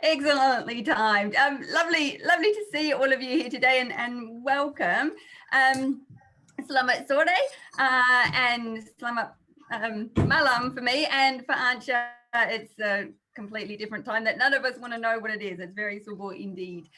Excellently timed. Lovely to see all of you here today, and welcome. Selamat sore and selamat malam for me, and for Ancha, it's a completely different time that none of us want to know what it is. It's very subuh indeed.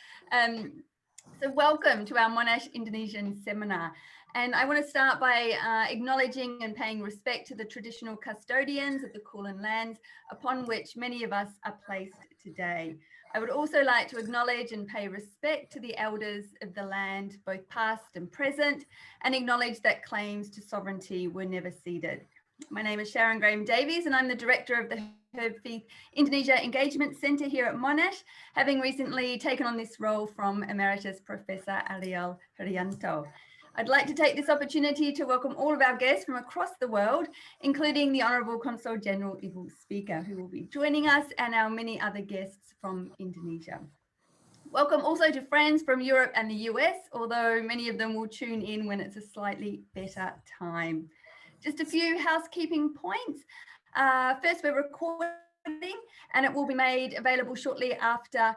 So welcome to our Monash Indonesian seminar. And I want to start by acknowledging and paying respect to the traditional custodians of the Kulin lands upon which many of us are placed today. I would also like to acknowledge and pay respect to the elders of the land, both past and present, and acknowledge that claims to sovereignty were never ceded. My name is Sharon Davies, and I'm the director of the Housekeeping Indonesia Engagement Centre here at Monash, having recently taken on this role from Emeritus Professor Ariel Herianto. I'd like to take this opportunity to welcome all of our guests from across the world, including the Honourable Consul General Ibu Speaker, who will be joining us, and our many other guests from Indonesia. Welcome also to friends from Europe and the US, although many of them will tune in when it's a slightly better time. Just a few housekeeping points. First, we're recording, and it will be made available shortly after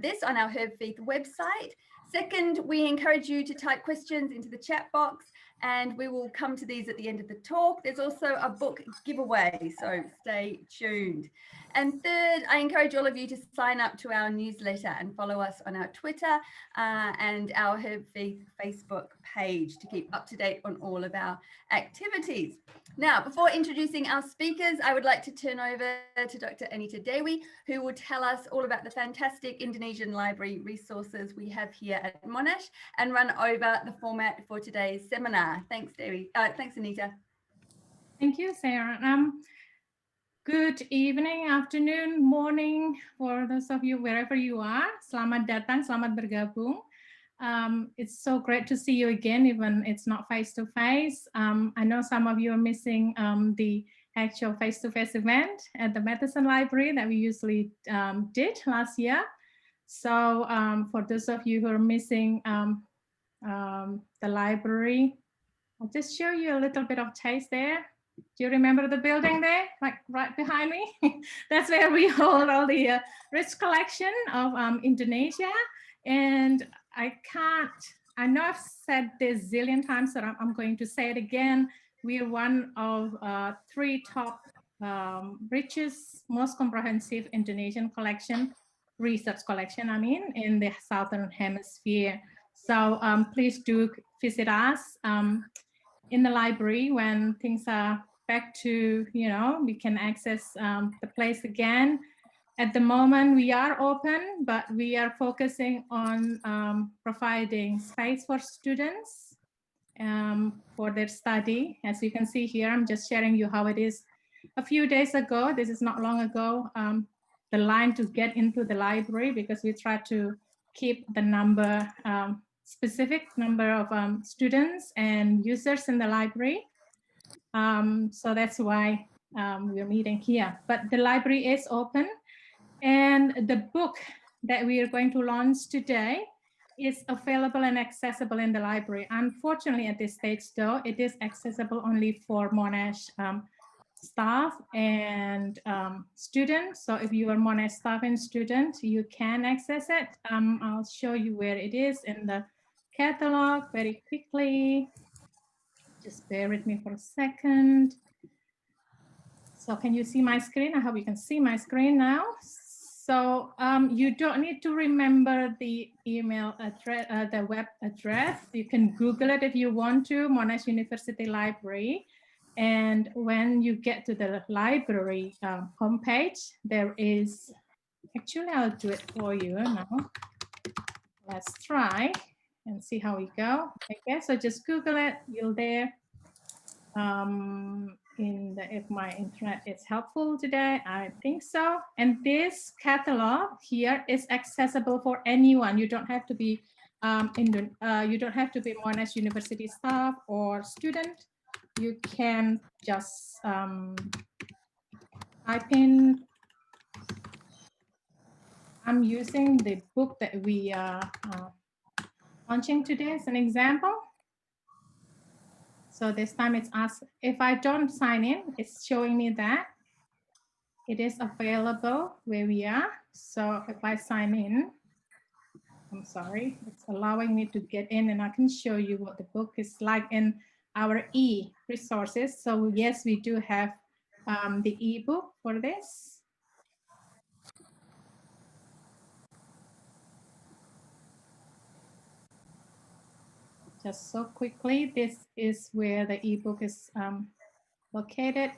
this on our Housekeeping website. Second, we encourage you to type questions into the chat box, and we will come to these at the end of the talk. There's also a book giveaway, so stay tuned. And third, I encourage all of you to sign up to our newsletter and follow us on our Twitter and our Facebook page to keep up to date on all of our activities. Now, before introducing our speakers, I would like to turn over to Dr. Anita Dewi, who will tell us all about the fantastic Indonesian library resources we have here at Monash, and run over the format for today's seminar. Thanks, Dewi. Thanks, Anita. Thank you, Sarah. Good evening, afternoon, morning, for those of you wherever you are. Selamat datang, selamat bergabung. It's so great to see you again, even it's not face-to-face. I know some of you are missing the actual face-to-face event at the Matheson Library that we usually did last year. So for those of you who are missing the library, I'll just show you a little bit of taste there. Do you remember the building there, like right behind me? That's where we hold all the rich collection of Indonesia. And I know I've said this a zillion times, so I'm going to say it again. We are one of 3 top richest, most comprehensive Indonesian research collection, in the Southern Hemisphere. So please do visit us in the library when things are back to, we can access the place again. At the moment, we are open, but we are focusing on providing space for students for their study. As you can see here, I'm just sharing you how it is. A few days ago, this is not long ago, the line to get into the library, because we try to keep the specific number of students and users in the library. So that's why we're meeting here. But the library is open, and the book that we are going to launch today is available and accessible in the library. Unfortunately, at this stage, though, it is accessible only for Monash staff and students. So if you are Monash staff and student, you can access it. I'll show you where it is in the catalog very quickly. Just bear with me for a second. So can you see my screen? I hope you can see my screen now. So you don't need to remember the email address, the web address. You can Google it if you want to, Monash University Library. And when you get to the library homepage, there is, actually I'll do it for you now. Let's try and see how we go. Okay, so just Google it, you'll there. If my internet is helpful today, I think so. And this catalog here is accessible for anyone. You don't have to be you don't have to be Monash University staff or student. You can just type in. I'm using the book that we are launching today as an example. So this time it's asked, if I don't sign in, it's showing me that. It is available where we are. So if I sign in, I'm sorry, it's allowing me to get in and I can show you what the book is like in our e-resources. So yes, we do have the e-book for this. Just so quickly, this is where the ebook is located.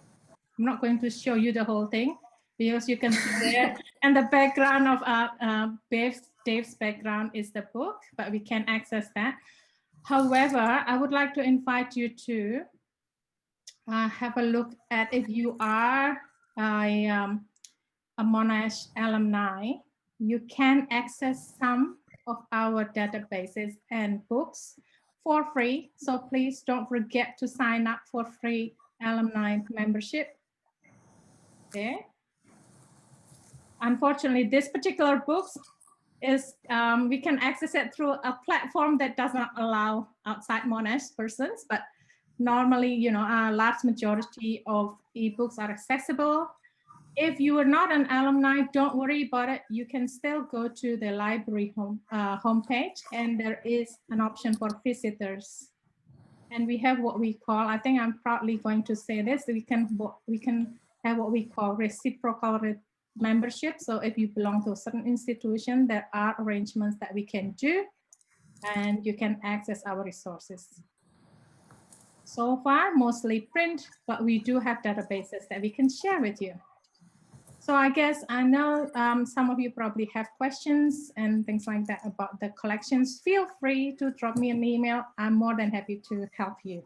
I'm not going to show you the whole thing because you can see there, and the background of Dave's background is the book, but we can access that. However, I would like to invite you to have a look at, if you are a Monash alumni, you can access some of our databases and books for free. So please don't forget to sign up for free alumni membership there. Unfortunately, this particular books is, we can access it through a platform that does not allow outside Monash persons, but normally, you know, a large majority of ebooks are accessible. If you are not an alumni, don't worry about it. You can still go to the library homepage, and there is an option for visitors. And we have what we call, I think I'm proudly going to say this, we can have what we call reciprocal membership. So if you belong to a certain institution, there are arrangements that we can do, and you can access our resources. So far, mostly print, but we do have databases that we can share with you. So I guess I know some of you probably have questions and things like that about the collections. Feel free to drop me an email. I'm more than happy to help you.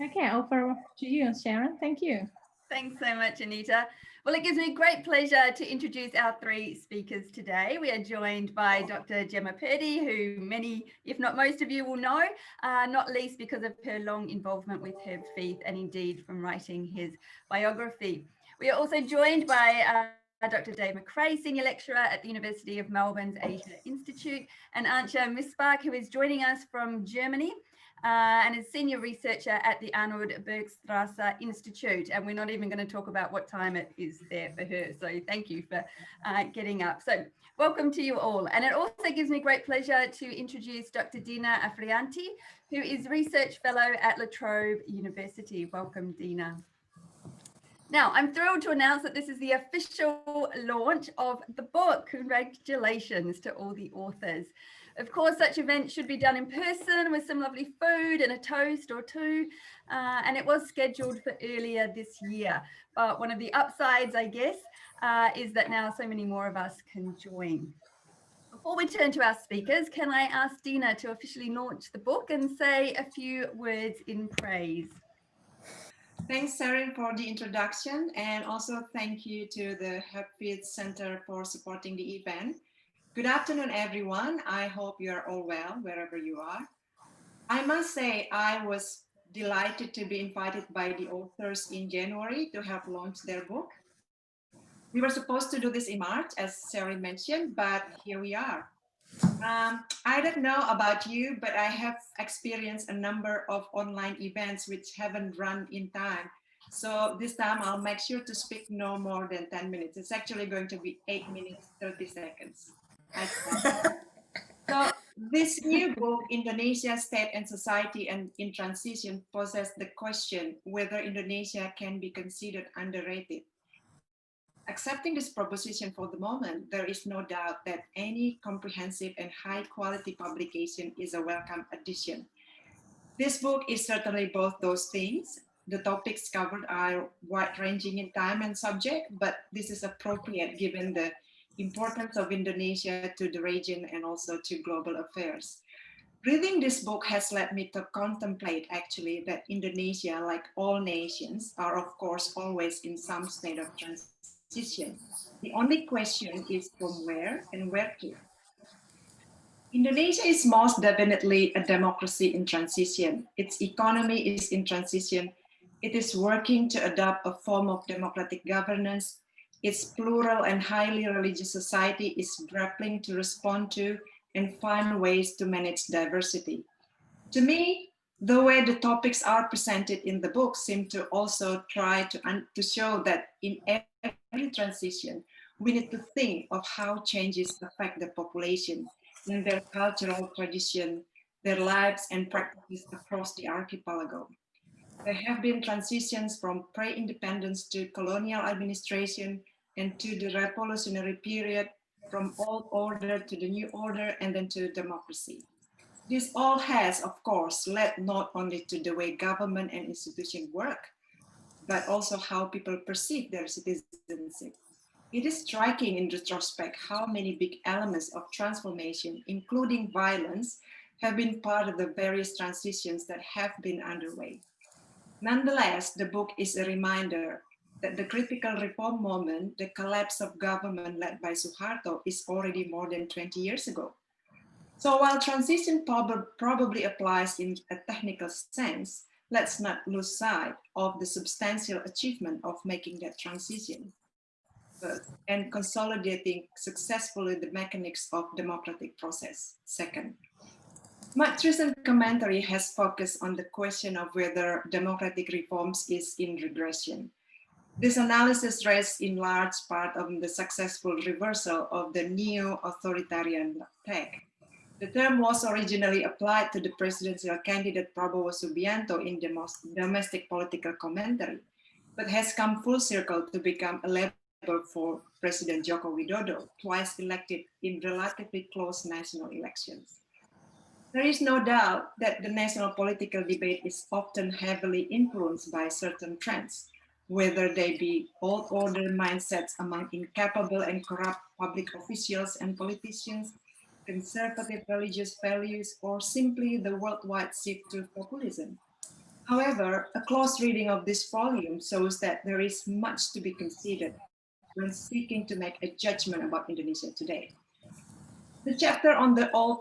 Okay, over to you, Sharon. Thank you. Thanks so much, Anita. Well, it gives me great pleasure to introduce our three speakers today. We are joined by Dr. Gemma Purdy, who many, if not most of you will know, not least because of her long involvement with Herb Feith and indeed from writing his biography. We are also joined by Dr. Dave McRae, Senior Lecturer at the University of Melbourne's Asia Institute, and Antje Misbach, who is joining us from Germany. And is Senior Researcher at the Arnold Bergstrasse Institute. And we're not even going to talk about what time it is there for her. So thank you for getting up. So welcome to you all. And it also gives me great pleasure to introduce Dr. Dina Afrianti, who is Research Fellow at La Trobe University. Welcome, Dina. Now, I'm thrilled to announce that this is the official launch of the book. Congratulations to all the authors. Of course, such events should be done in person with some lovely food and a toast or two. And it was scheduled for earlier this year. But one of the upsides, I guess, is that now so many more of us can join. Before we turn to our speakers, can I ask Dina to officially launch the book and say a few words in praise? Thanks, Sharon, for the introduction. And also thank you to the Herb Feith Center for supporting the event. Good afternoon, everyone. I hope you are all well, wherever you are. I must say, I was delighted to be invited by the authors in January to help launch their book. We were supposed to do this in March, as Sharon mentioned, but here we are. I don't know about you, but I have experienced a number of online events which haven't run in time. So this time I'll make sure to speak no more than 10 minutes. It's actually going to be 8 minutes, 30 seconds. So this new book, Indonesia, State and Society and in Transition, poses the question whether Indonesia can be considered underrated. Accepting this proposition for the moment, there is no doubt that any comprehensive and high quality publication is a welcome addition. This book is certainly both those things. The topics covered are wide-ranging in time and subject, but this is appropriate given the importance of Indonesia to the region and also to global affairs. Reading this book has led me to contemplate actually that Indonesia, like all nations, are of course always in some state of transition. The only question is from where and where to. Indonesia is most definitely a democracy in transition. Its economy is in transition. It is working to adopt a form of democratic governance. Its plural and highly religious society is grappling to respond to and find ways to manage diversity. To me, The way the topics are presented in the book seem to also try to show that in every transition, we need to think of how changes affect the population and their cultural tradition, their lives and practices across the archipelago. There have been transitions from pre-independence to colonial administration and to the revolutionary period, from old order to the new order, and then to democracy. This all has, of course, led not only to the way government and institutions work, but also how people perceive their citizenship. It is striking in retrospect how many big elements of transformation, including violence, have been part of the various transitions that have been underway. Nonetheless, the book is a reminder that the critical reform moment, the collapse of government led by Suharto, is already more than 20 years ago. So while transition probably applies in a technical sense, let's not lose sight of the substantial achievement of making that transition first, and consolidating successfully the mechanics of democratic process second. Much recent commentary has focused on the question of whether democratic reforms is in regression. This analysis rests in large part on the successful reversal of the neo-authoritarian peg. The term was originally applied to the presidential candidate Prabowo Subianto in domestic political commentary, but has come full circle to become a label for President Joko Widodo, twice elected in relatively close national elections. There is no doubt that the national political debate is often heavily influenced by certain trends, whether they be old order mindsets among incapable and corrupt public officials and politicians, conservative religious values, or simply the worldwide shift to populism. However, a close reading of this volume shows that there is much to be considered when seeking to make a judgment about Indonesia today. The chapter on the old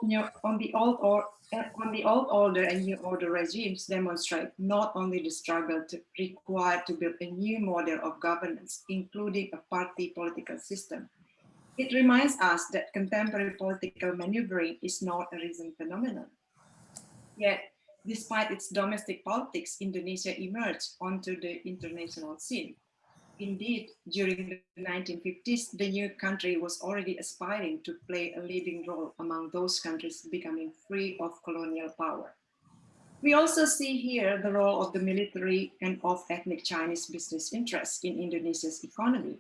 order and new order regimes demonstrate not only the struggle required to build a new model of governance, including a party political system. It reminds us that contemporary political maneuvering is not a recent phenomenon. Yet, despite its domestic politics, Indonesia emerged onto the international scene. Indeed, during the 1950s, the new country was already aspiring to play a leading role among those countries becoming free of colonial power. We also see here the role of the military and of ethnic Chinese business interests in Indonesia's economy.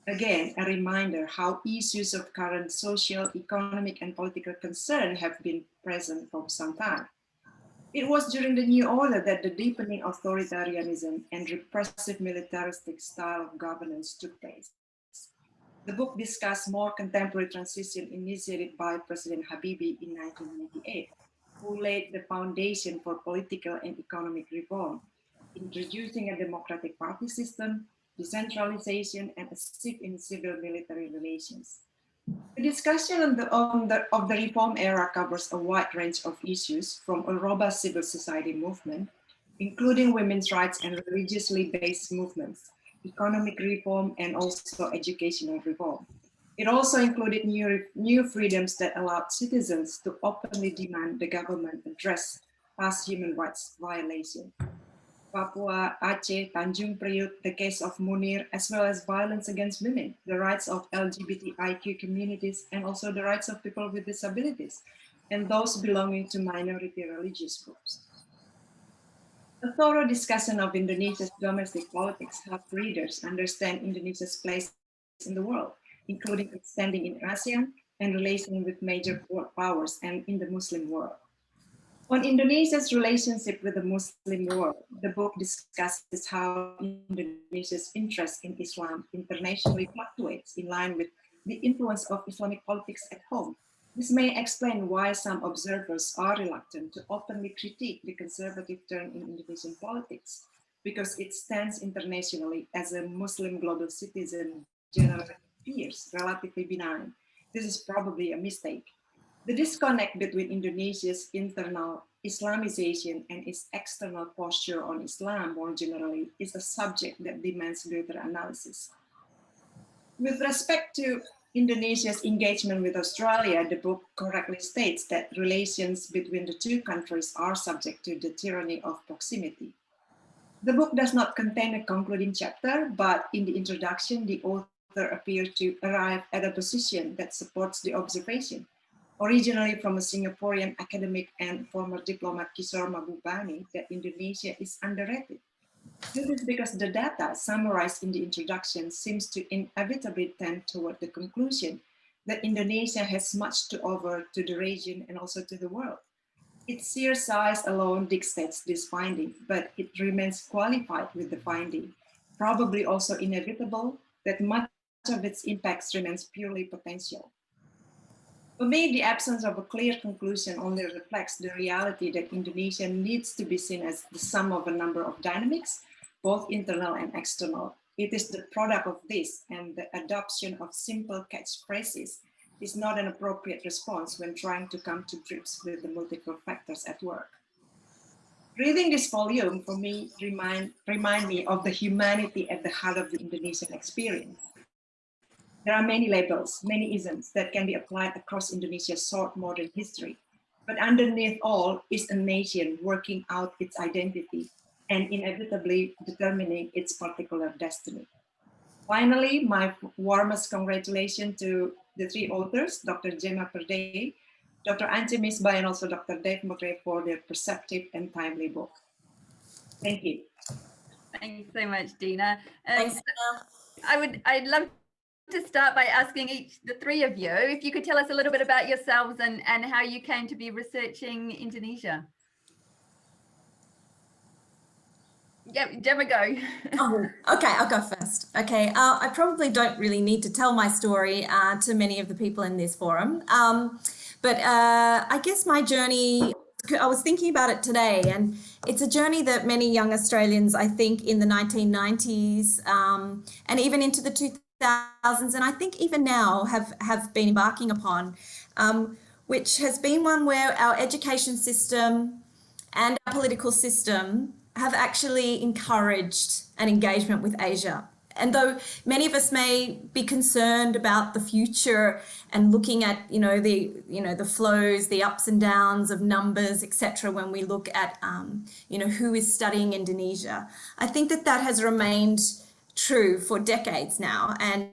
Again, a reminder how issues of current social, economic, and political concern have been present for some time. It was during the new order that the deepening authoritarianism and repressive militaristic style of governance took place. The book discussed more contemporary transition initiated by President Habibie in 1998, who laid the foundation for political and economic reform, introducing a democratic party system, decentralization, and a shift in civil-military relations. The discussion of the reform era covers a wide range of issues, from a robust civil society movement, including women's rights and religiously based movements, economic reform, and also educational reform. It also included new freedoms that allowed citizens to openly demand the government address past human rights violations. Papua, Aceh, Tanjung Priok, the case of Munir, as well as violence against women, the rights of LGBTIQ communities, and also the rights of people with disabilities, and those belonging to minority religious groups. A thorough discussion of Indonesia's domestic politics helped readers understand Indonesia's place in the world, including its standing in ASEAN and relations with major world powers and in the Muslim world. On Indonesia's relationship with the Muslim world, the book discusses how Indonesia's interest in Islam internationally fluctuates in line with the influence of Islamic politics at home. This may explain why some observers are reluctant to openly critique the conservative turn in Indonesian politics, because it stands internationally as a Muslim global citizen generally appears relatively benign. This is probably a mistake. The disconnect between Indonesia's internal Islamization and its external posture on Islam more generally is a subject that demands greater analysis. With respect to Indonesia's engagement with Australia, the book correctly states that relations between the two countries are subject to the tyranny of proximity. The book does not contain a concluding chapter, but in the introduction, the author appears to arrive at a position that supports the observation, originally from a Singaporean academic and former diplomat Kishore Mahbubani, that Indonesia is underrated. This is because the data summarized in the introduction seems to inevitably tend toward the conclusion that Indonesia has much to offer to the region and also to the world. Its sheer size alone dictates this finding, but it remains qualified with the finding, probably also inevitable that much of its impacts remains purely potential. For me, the absence of a clear conclusion only reflects the reality that Indonesia needs to be seen as the sum of a number of dynamics, both internal and external. It is the product of this, and the adoption of simple catchphrases is not an appropriate response when trying to come to grips with the multiple factors at work. Reading this volume, for me, remind me of the humanity at the heart of the Indonesian experience. There are many labels, many isms that can be applied across Indonesia's short modern history, but underneath all is a nation working out its identity and inevitably determining its particular destiny. Finally, my warmest congratulations to the three authors, Dr. Gemma Perdey, Dr. Anche Misbah, and also Dr. Dave McRae for their perceptive and timely book. Thank you. Thanks so much, Dina. Thanks, I'd love to start by asking the three of you, if you could tell us a little bit about yourselves and how you came to be researching Indonesia. Yeah, Gemma, go. Oh, okay, I'll go first. Okay, I probably don't really need to tell my story to many of the people in this forum, but I guess my journey, I was thinking about it today, and it's a journey that many young Australians, I think, in the 1990s and even into the 2000s, and I think even now have been embarking upon, which has been one where our education system and our political system have actually encouraged an engagement with Asia. And though many of us may be concerned about the future and looking at, the flows, the ups and downs of numbers, etc., when we look at, who is studying Indonesia, I think that has remained true for decades now, and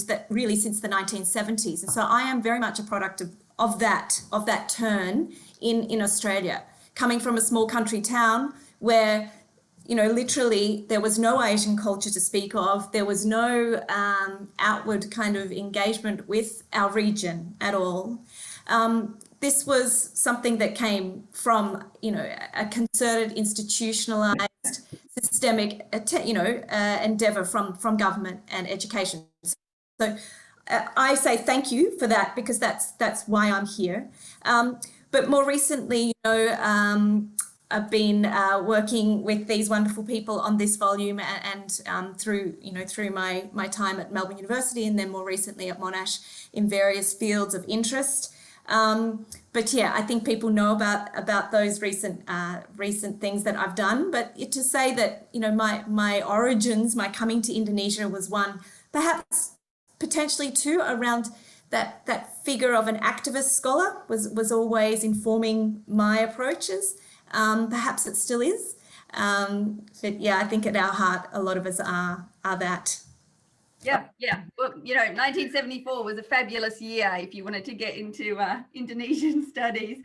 that really since the 1970s. And so I am very much a product of that turn in Australia, coming from a small country town where, literally there was no Asian culture to speak of. There was no outward kind of engagement with our region at all. This was something that came from, a concerted, institutionalized, systemic, endeavor from government and education. So I say thank you for that, because that's why I'm here. But more recently, I've been working with these wonderful people on this volume and through my time at Melbourne University, and then more recently at Monash in various fields of interest. But yeah, I think people know about those recent things that I've done. But to say that, my origins, my coming to Indonesia was one, perhaps potentially two, around that figure of an activist scholar was always informing my approaches. Perhaps it still is. But yeah, I think at our heart, a lot of us are that. Yeah. Well, 1974 was a fabulous year if you wanted to get into Indonesian studies.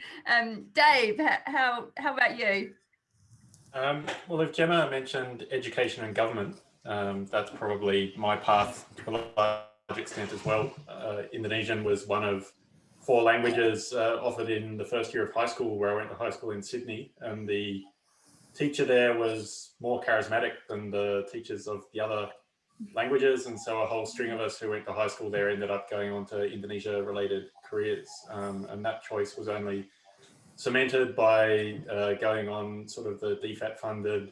Dave, how about you? Well, if Gemma mentioned education and government, that's probably my path to a large extent as well. Indonesian was one of 4 languages offered in the first year of high school, where I went to high school in Sydney, and the teacher there was more charismatic than the teachers of the other languages, and so a whole string of us who went to high school there ended up going on to Indonesia-related careers, and that choice was only cemented by going on sort of the DFAT-funded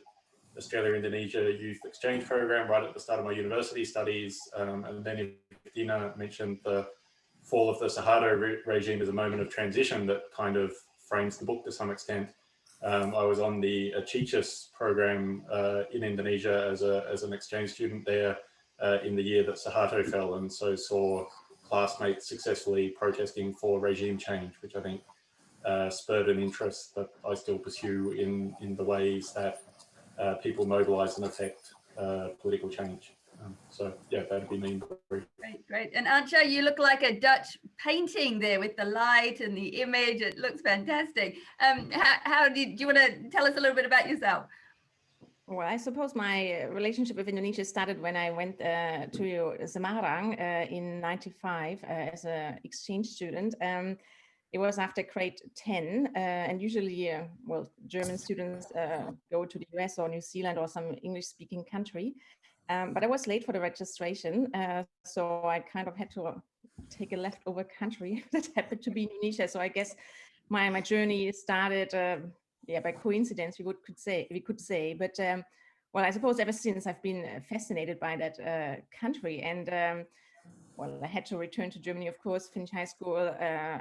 Australia-Indonesia Youth Exchange Program right at the start of my university studies, and then Dina mentioned the fall of the Suharto regime as a moment of transition that kind of frames the book to some extent. I was on the Achichas program in Indonesia as an exchange student there in the year that Suharto fell, and so saw classmates successfully protesting for regime change, which I think spurred an interest that I still pursue in the ways that people mobilise and affect political change. So yeah, that'd be me. Great, great. And Archer, you look like a Dutch painting there with the light and the image. It looks fantastic. How do you want to tell us a little bit about yourself? Well, I suppose my relationship with Indonesia started when I went to Semarang in '95 as an exchange student. It was after grade 10, and usually, well, German students go to the US or New Zealand or some English-speaking country. But I was late for the registration, so I kind of had to take a leftover country that happened to be Indonesia. So I guess my journey started, yeah, by coincidence, we could say. But well, I suppose ever since I've been fascinated by that country, and well, I had to return to Germany, of course, finish high school,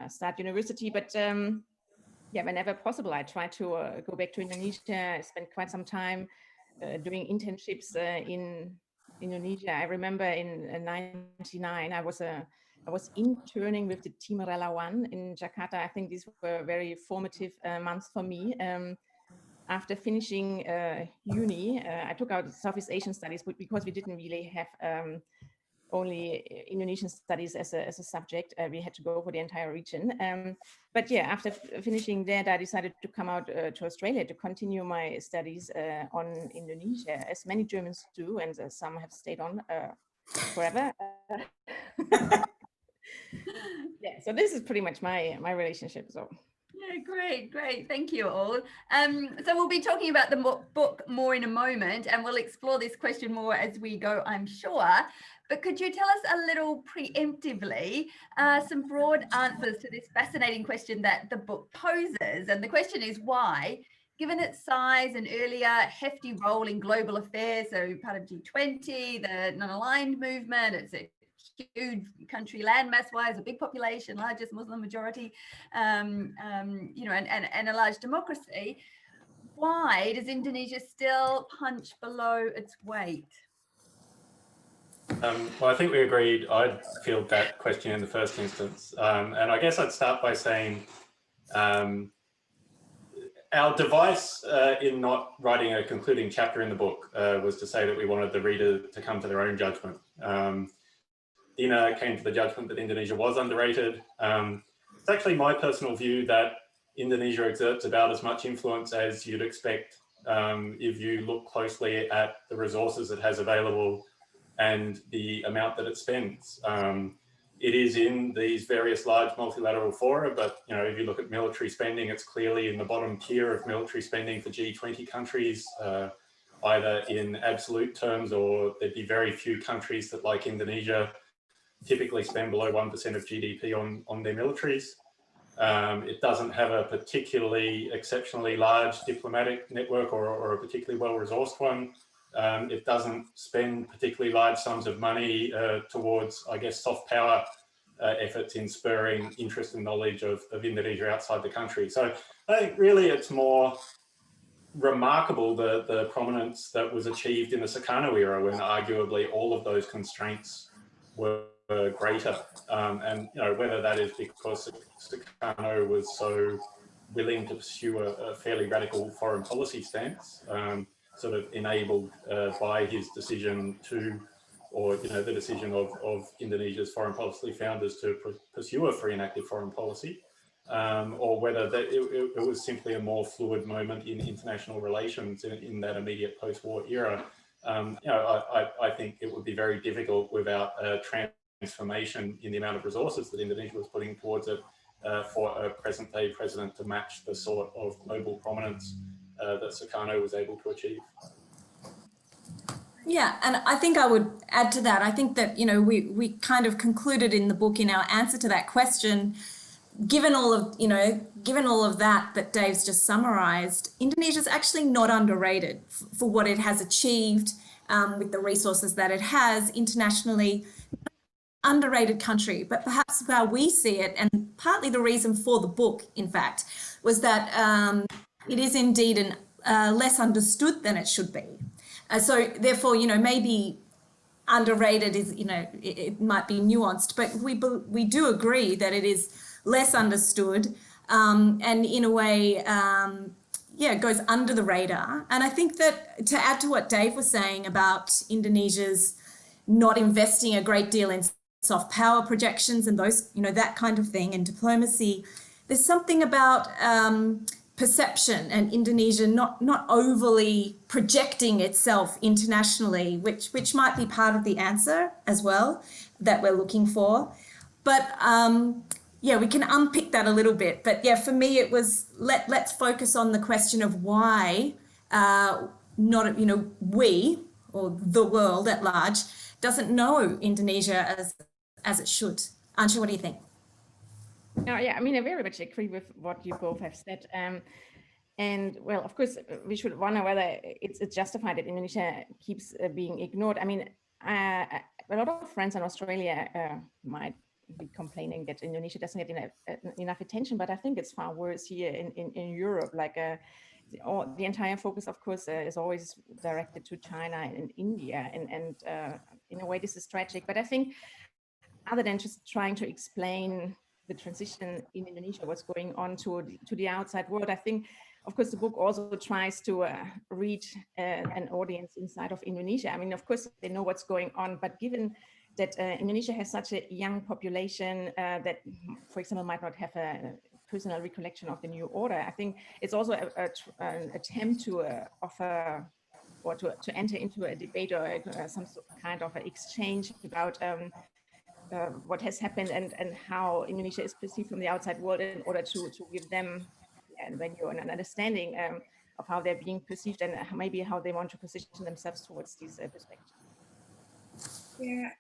start university, but yeah, whenever possible, I try to go back to Indonesia. I spent quite some time doing internships in Indonesia. I remember in '99, I was interning with the Team Relawan in Jakarta. I think these were very formative months for me. After finishing uni, I took out Southeast Asian studies, but because we didn't really have only Indonesian studies as a subject, we had to go for the entire region. But yeah, after finishing that, I decided to come out to Australia to continue my studies on Indonesia, as many Germans do, and some have stayed on forever. Yeah, so this is pretty much my relationship. So. Yeah, great, great. Thank you all. So we'll be talking about the book more in a moment, and we'll explore this question more as we go, I'm sure. But could you tell us a little preemptively some broad answers to this fascinating question that the book poses? And the question is why, given its size and earlier hefty role in global affairs, so part of G20, the non-aligned movement, it's a huge country landmass-wise, a big population, largest Muslim majority, you know, and a large democracy. Why does Indonesia still punch below its weight? Well, I think we agreed I'd field that question in the first instance. And I guess I'd start by saying our device in not writing a concluding chapter in the book was to say that we wanted the reader to come to their own judgment. Dina came to the judgment that Indonesia was underrated. It's actually my personal view that Indonesia exerts about as much influence as you'd expect if you look closely at the resources it has available and the amount that it spends. It is in these various large multilateral fora, but you know, if you look at military spending, it's clearly in the bottom tier of military spending for G20 countries, either in absolute terms, or there'd be very few countries that, like Indonesia, typically spend below 1% of GDP on their militaries. It doesn't have a particularly exceptionally large diplomatic network or a particularly well-resourced one. It doesn't spend particularly large sums of money towards, I guess, soft power efforts in spurring interest and knowledge of Indonesia outside the country. So I think really it's more remarkable the prominence that was achieved in the Sukarno era, when arguably all of those constraints were greater. And you know, whether that is because Sukarno was so willing to pursue a fairly radical foreign policy stance, sort of enabled by his decision to, or you know, the decision of Indonesia's foreign policy founders to pursue a free and active foreign policy, or whether that it was simply a more fluid moment in international relations in that immediate post-war era. You know, I think it would be very difficult without a transformation in the amount of resources that Indonesia was putting towards it for a present-day president to match the sort of global prominence that Sukarno was able to achieve. Yeah, and I think I would add to that. I think that, you know, we kind of concluded in the book, in our answer to that question, given all of that Dave's just summarized, Indonesia is actually not underrated for what it has achieved with the resources that it has internationally. Underrated country, but perhaps how we see it, and partly the reason for the book, in fact, was that it is indeed less understood than it should be. So therefore, you know, maybe underrated is, you know, it might be nuanced, but we do agree that it is less understood, and in a way, yeah, it goes under the radar. And I think that to add to what Dave was saying about Indonesia's not investing a great deal in soft power projections and those, you know, that kind of thing, and diplomacy, there's something about perception and Indonesia not overly projecting itself internationally, which might be part of the answer as well that we're looking for. But yeah, we can unpick that a little bit. But yeah, for me, it was let's focus on the question of why not, you know, we or the world at large doesn't know Indonesia as it should. Ansha, what do you think? No, yeah, I mean, I very much agree with what you both have said. And well, of course, we should wonder whether it's justified that Indonesia keeps being ignored. I mean, a lot of friends in Australia might be complaining that Indonesia doesn't get enough attention, but I think it's far worse here in Europe. Like the entire focus, of course, is always directed to China and India, and in a way, this is tragic. But I think, other than just trying to explain the transition in Indonesia, what's going on to the outside world, I think, of course, the book also tries to reach an audience inside of Indonesia. I mean, of course, they know what's going on, but given that Indonesia has such a young population that, for example, might not have a personal recollection of the new order, I think it's also an attempt to offer or to enter into a debate or some kind of an exchange about what has happened and how Indonesia is perceived from the outside world, in order to give them an understanding of how they're being perceived and maybe how they want to position themselves towards these perspectives. Yeah.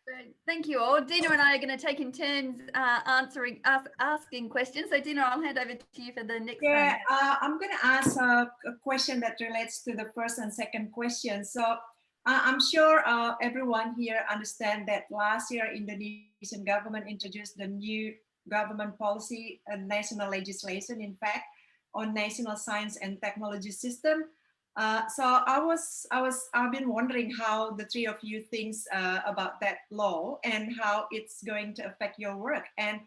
Thank you all. Dina and I are going to take in turns asking questions. So Dina, I'll hand over to you for the next one. Yeah, I'm going to ask a question that relates to the first and second question. So I'm sure everyone here understands that last year Indonesian government introduced the new government policy and national legislation, in fact, on national science and technology system. So I've been wondering how the three of you thinks about that law and how it's going to affect your work, and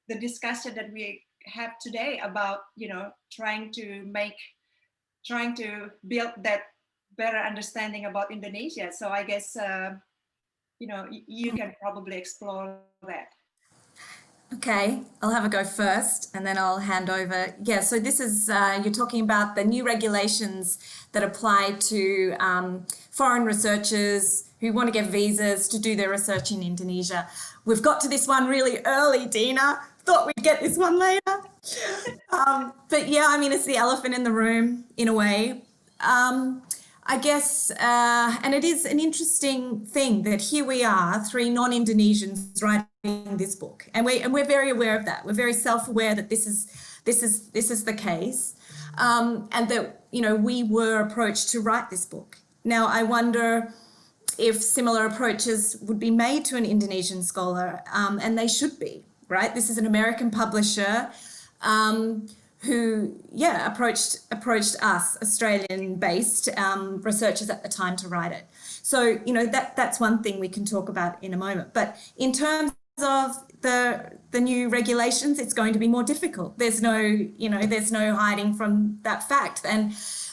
the discussion that we have today about, you know, trying to build that better understanding about Indonesia. So I guess, you know, you can probably explore that. Okay, I'll have a go first and then I'll hand over. Yeah, so this is, you're talking about the new regulations that apply to foreign researchers who want to get visas to do their research in Indonesia. We've got to this one really early, Dina. Thought we'd get this one later. But yeah, I mean, it's the elephant in the room in a way. I guess, and it is an interesting thing that here we are, three non-Indonesians writing this book, and we're very aware of that. We're very self-aware that this is the case, and that, you know, we were approached to write this book. Now, I wonder if similar approaches would be made to an Indonesian scholar, and they should be, right? This is an American publisher who, yeah, approached us, Australian-based researchers at the time, to write it. So, you know, that's one thing we can talk about in a moment. But in terms of the new regulations, it's going to be more difficult. There's no, you know, there's no hiding from that fact.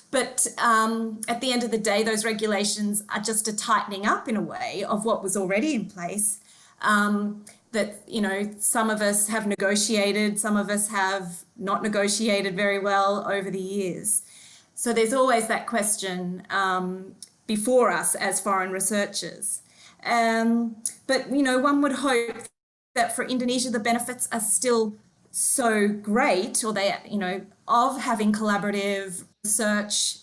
But at the end of the day, those regulations are just a tightening up in a way of what was already in place. That, you know, some of us have negotiated, some of us have not negotiated very well over the years. So there's always that question before us as foreign researchers. But, you know, one would hope that for Indonesia, the benefits are still so great, or they, you know, of having collaborative research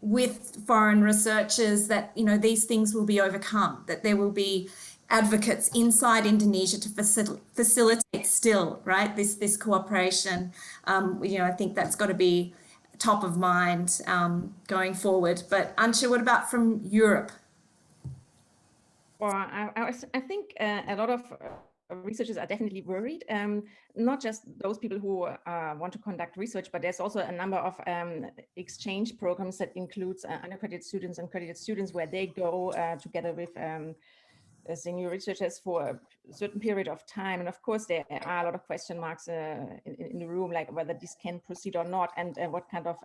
with foreign researchers, that, you know, these things will be overcome, that there will be advocates inside Indonesia to facilitate still, right, this cooperation. You know, I think that's got to be top of mind going forward. But Ansha, what about from Europe? Well, I think a lot of researchers are definitely worried, not just those people who want to conduct research, but there's also a number of exchange programs that includes unaccredited students and accredited students, where they go together with senior researchers for a certain period of time. And of course, there are a lot of question marks in the room, like whether this can proceed or not, and what kind of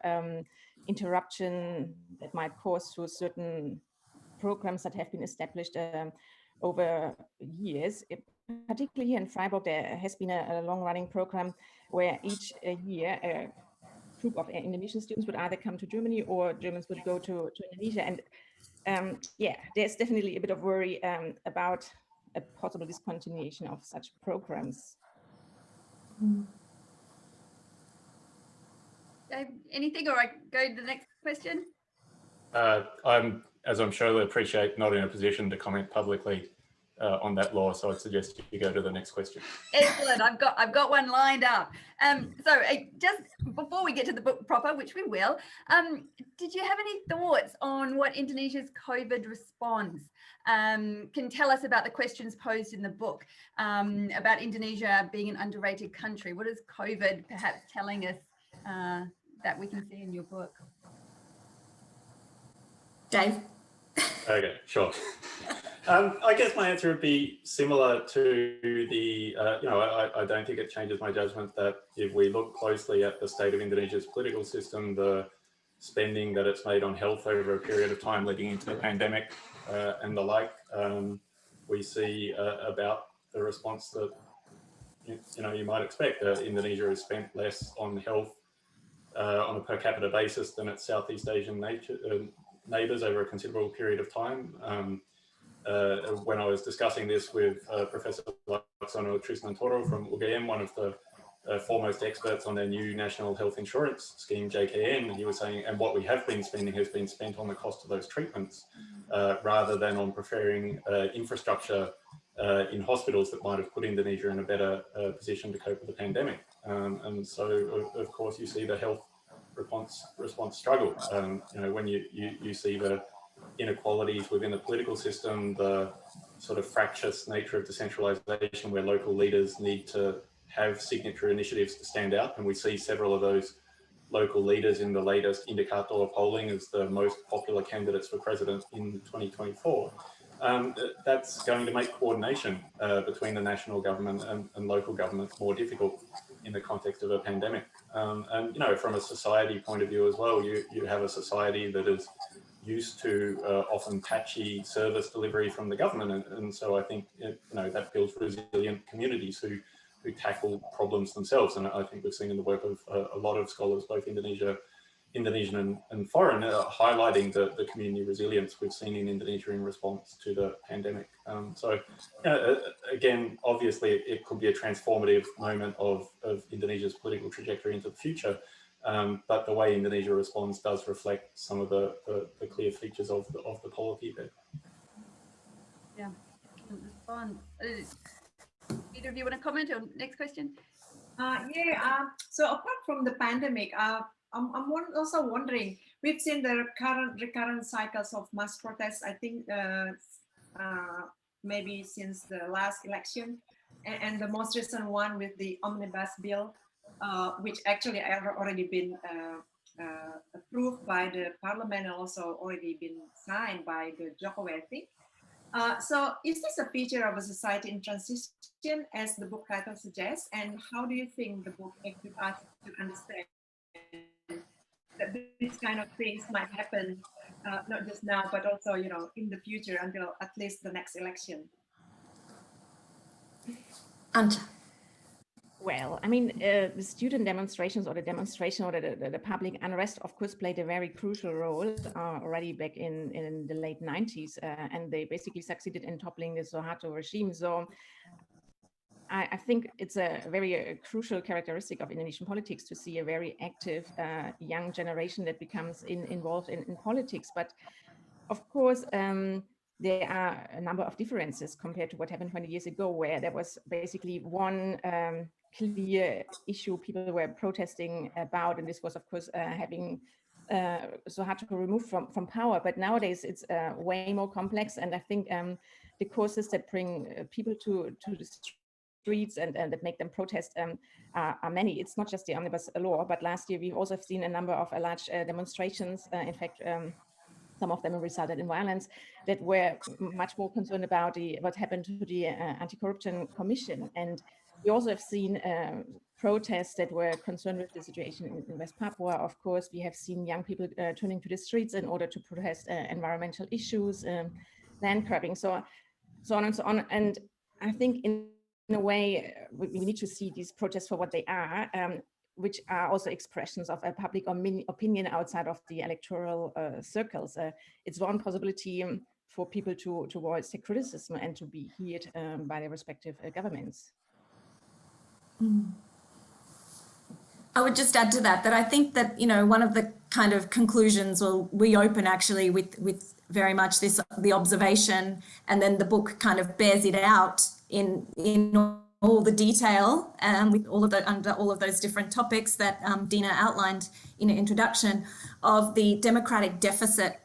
interruption that might cause to certain programs that have been established over years. Particularly here in Freiburg, there has been a long-running program where each year a group of Indonesian students would either come to Germany or Germans would go to Indonesia. And yeah, there's definitely a bit of worry about a possible discontinuation of such programs. Anything, or I go to the next question? As I'm sure you'll appreciate, not in a position to comment publicly on that law, so I'd suggest you go to the next question. Excellent. I've got one lined up. So just before we get to the book proper, which we will, did you have any thoughts on what Indonesia's COVID response can tell us about the questions posed in the book about Indonesia being an underrated country? What is COVID perhaps telling us that we can see in your book? Dave? Okay, sure. I guess my answer would be similar to the, I don't think it changes my judgment that if we look closely at the state of Indonesia's political system, the spending that it's made on health over a period of time leading into the pandemic and the like, we see about the response that, you might expect. Indonesia has spent less on health on a per capita basis than its Southeast Asian neighbours over a considerable period of time. When I was discussing this with Professor Laksono Trisnantoro from UGM, one of the foremost experts on their new national health insurance scheme, JKN, he was saying, and what we have been spending has been spent on the cost of those treatments rather than on preparing infrastructure in hospitals that might have put Indonesia in a better position to cope with the pandemic. And so, of course, you see the health response struggle. When you see the inequalities within the political system, the sort of fractious nature of decentralization where local leaders need to have signature initiatives to stand out. And we see several of those local leaders in the latest Indikator polling as the most popular candidates for president in 2024. That's going to make coordination between the national government and local governments more difficult in the context of a pandemic. And from a society point of view as well, you have a society that is used to often patchy service delivery from the government, and so I think that builds resilient communities who tackle problems themselves. And I think we've seen in the work of a lot of scholars, both Indonesian and foreign, highlighting the community resilience we've seen in Indonesia in response to the pandemic. So again, obviously it could be a transformative moment of Indonesia's political trajectory into the future. But the way Indonesia responds does reflect some of the clear features of the polity there. Yeah, respond. Either of you want to comment on next question? So apart from the pandemic, I'm also wondering, we've seen the recurrent cycles of mass protests, I think maybe since the last election, and the most recent one with the omnibus bill, which actually have already been approved by the parliament and also already been signed by the Jokowi, I think. So is this a feature of a society in transition, as the book title suggests? And how do you think the book equips us to understand that these kind of things might happen, not just now, but also, in the future until at least the next election? Anja. Well, I mean, the student demonstrations or the demonstration or the public unrest, of course, played a very crucial role already back in the late 90s, and they basically succeeded in toppling the Suharto regime. So I think it's a very crucial characteristic of Indonesian politics to see a very active young generation that becomes involved in politics. But of course, there are a number of differences compared to what happened 20 years ago, where there was basically one clear issue people were protesting about, and this was, of course, having Suharto removed from power. But nowadays it's way more complex, and I think the causes that bring people to the streets and that make them protest are many. It's not just the omnibus law, but last year we've also seen a number of large demonstrations. In fact, some of them resulted in violence, that were much more concerned about what happened to the Anti-Corruption Commission. And we also have seen protests that were concerned with the situation in West Papua. Of course, we have seen young people turning to the streets in order to protest environmental issues, land grabbing, so on and so on. And I think in a way, we need to see these protests for what they are, which are also expressions of a public opinion outside of the electoral circles. It's one possibility for people to voice their criticism and to be heard by their respective governments. I would just add to that I think that, you know, one of the kind of conclusions, well, we open actually with very much this, the observation, and then the book kind of bears it out in all the detail, with all of the, under all of those different topics that Dina outlined in her introduction, of the democratic deficit